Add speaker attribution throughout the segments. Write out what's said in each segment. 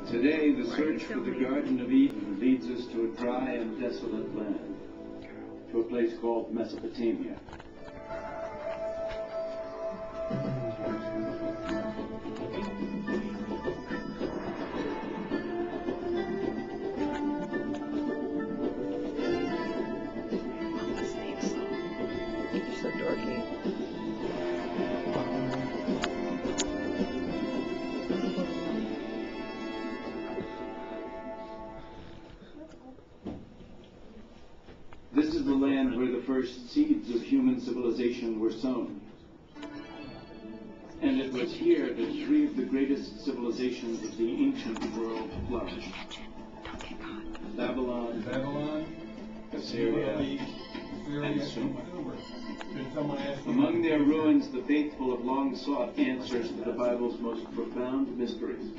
Speaker 1: Today, the search for the Garden of Eden leads us to a dry and desolate land, to a place called Mesopotamia.
Speaker 2: So dorky.
Speaker 1: This is the land where the first seeds of human civilization were sown. And it was here that three of the greatest civilizations of the ancient world flourished. Babylon, Assyria, and Sumer. Among their ruins, the faithful have long sought answers to the Bible's most profound mysteries,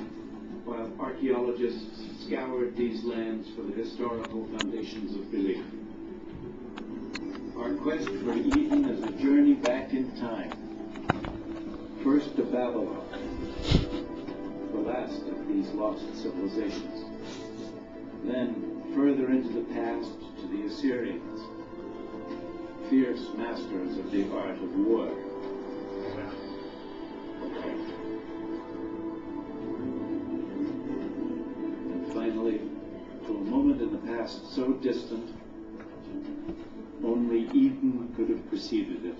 Speaker 1: while archaeologists scoured these lands for the historical foundations of belief. Our quest for Eden is a journey back in time. First to Babylon, the last of these lost civilizations. Then further into the past to the Assyrians, fierce masters of the art of war. And finally, to a moment in the past so distant, only Eden could have preceded it.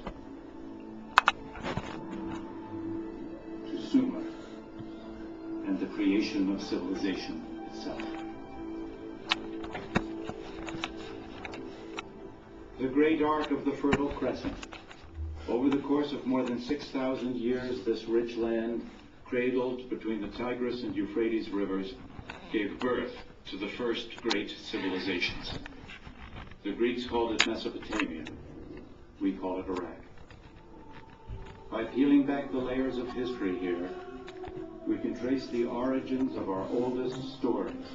Speaker 1: To Sumer, and the creation of civilization itself. The great arc of the Fertile Crescent. Over the course of more than 6,000 years, this rich land, cradled between the Tigris and Euphrates rivers, gave birth to the first great civilizations. The Greeks called it Mesopotamia. We call it Iraq. By peeling back the layers of history here, we can trace the origins of our oldest stories,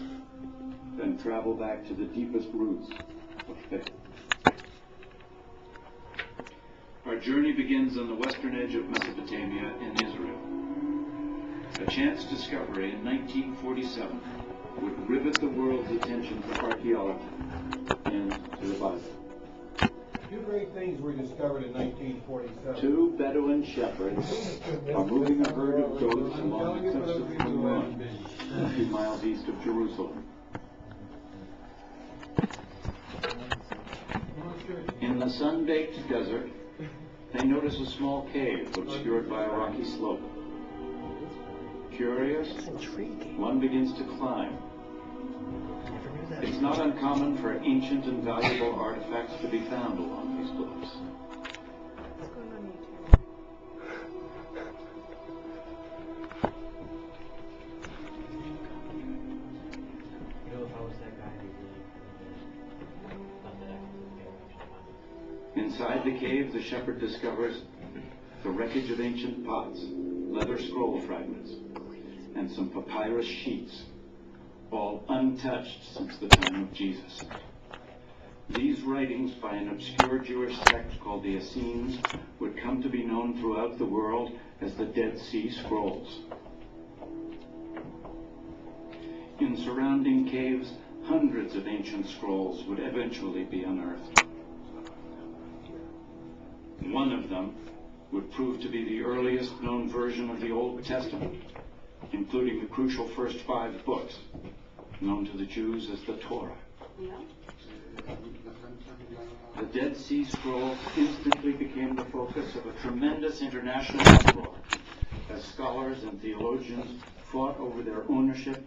Speaker 1: then travel back to the deepest roots of faith. Our journey begins on the western edge of Mesopotamia in Israel. A chance discovery in 1947 would rivet the world's attention to archaeology and to the Bible.
Speaker 3: Two great things were discovered in 1947.
Speaker 1: Two Bedouin shepherds are moving a herd of goats along the cliffs of Qumran, a few miles east of Jerusalem. In the sun-baked desert, they notice a small cave obscured by a rocky slope. Curious, one begins to climb. It's not uncommon for ancient and valuable artifacts to be found along these bluffs. Inside the cave, the shepherd discovers the wreckage of ancient pots, leather scroll fragments, and some papyrus sheets, all untouched since the time of Jesus. These writings by an obscure Jewish sect called the Essenes would come to be known throughout the world as the Dead Sea Scrolls. In surrounding caves, hundreds of ancient scrolls would eventually be unearthed. One of them would prove to be the earliest known version of the Old Testament, including the crucial first 5 books, known to the Jews as the Torah. The Dead Sea Scrolls instantly became the focus of a tremendous international uproar as scholars and theologians fought over their ownership